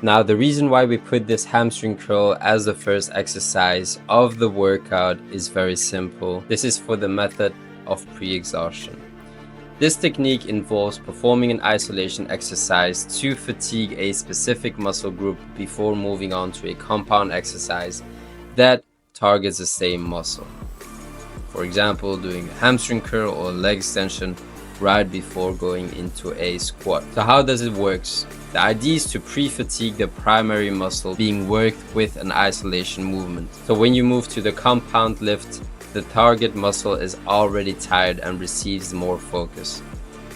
Now, the reason why we put this hamstring curl as the first exercise of the workout is very simple. This is for the method of pre-exhaustion. This technique involves performing an isolation exercise to fatigue a specific muscle group before moving on to a compound exercise that targets the same muscle. For example, doing a hamstring curl or leg extension right before going into a squat. So how does it work? The idea is to pre-fatigue the primary muscle being worked with an isolation movement. So when you move to the compound lift, the target muscle is already tired and receives more focus.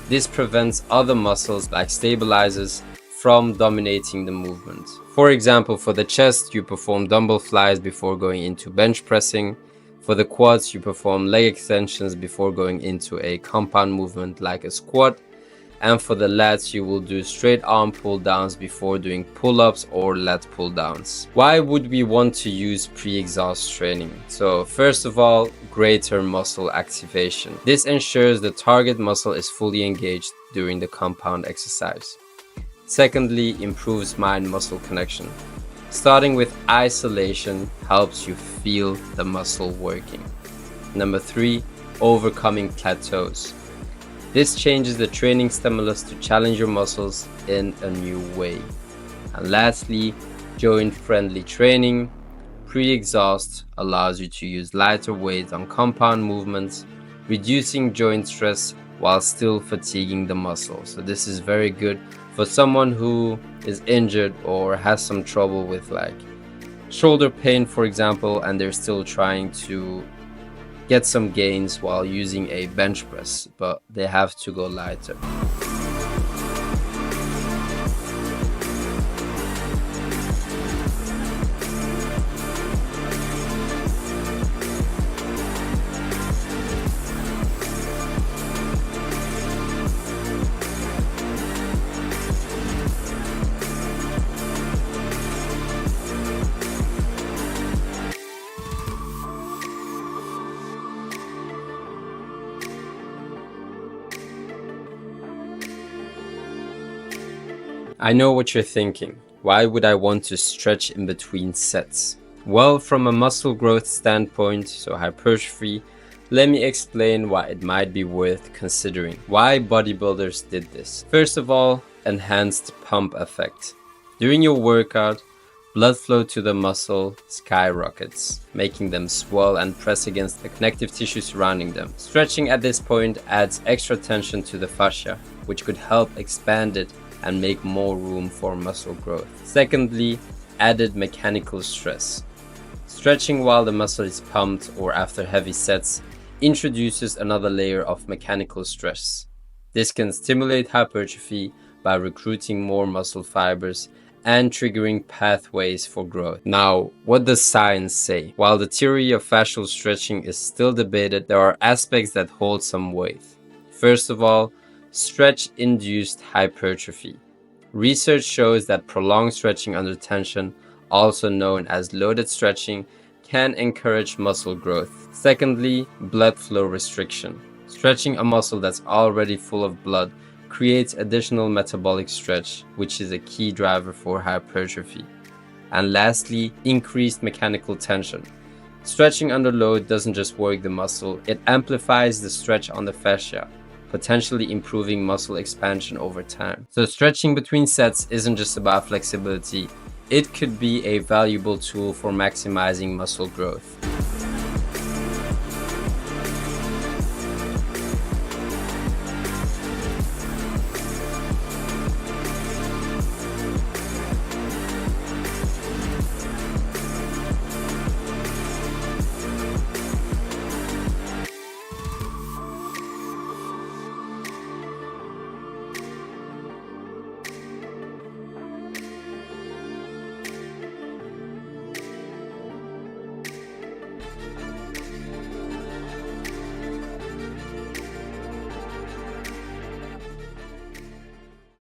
This prevents other muscles like stabilizers from dominating the movement. For example, for the chest, you perform dumbbell flies before going into bench pressing. For the quads, you perform leg extensions before going into a compound movement like a squat. And for the lats, you will do straight arm pull downs before doing pull-ups or lat pull downs. Why would we want to use pre-exhaust training? So first of all, greater muscle activation. This ensures the target muscle is fully engaged during the compound exercise. Secondly, improves mind-muscle connection. Starting with isolation helps you feel the muscle working. Number 3, overcoming plateaus. This changes the training stimulus to challenge your muscles in a new way. And lastly, joint-friendly training. Pre-exhaust allows you to use lighter weights on compound movements, reducing joint stress while still fatiguing the muscle. So this is very good for someone who is injured or has some trouble with like shoulder pain, for example, and they're still trying to get some gains while using a bench press, but they have to go lighter. I know what you're thinking. Why would I want to stretch in between sets? Well, from a muscle growth standpoint, so hypertrophy, let me explain why it might be worth considering. Why bodybuilders did this. First of all, enhanced pump effect. During your workout, blood flow to the muscle skyrockets, making them swell and press against the connective tissue surrounding them. Stretching at this point adds extra tension to the fascia, which could help expand it and make more room for muscle growth. Secondly, added mechanical stress. Stretching while the muscle is pumped or after heavy sets introduces another layer of mechanical stress. This can stimulate hypertrophy by recruiting more muscle fibers and triggering pathways for growth. Now, what does science say? While the theory of fascial stretching is still debated, there are aspects that hold some weight. First of all, stretch-induced hypertrophy. Research shows that prolonged stretching under tension, also known as loaded stretching, can encourage muscle growth. Secondly, blood flow restriction. Stretching a muscle that's already full of blood creates additional metabolic stretch, which is a key driver for hypertrophy. And lastly, increased mechanical tension. Stretching under load doesn't just work the muscle, it amplifies the stretch on the fascia, potentially improving muscle expansion over time. So stretching between sets isn't just about flexibility, it could be a valuable tool for maximizing muscle growth.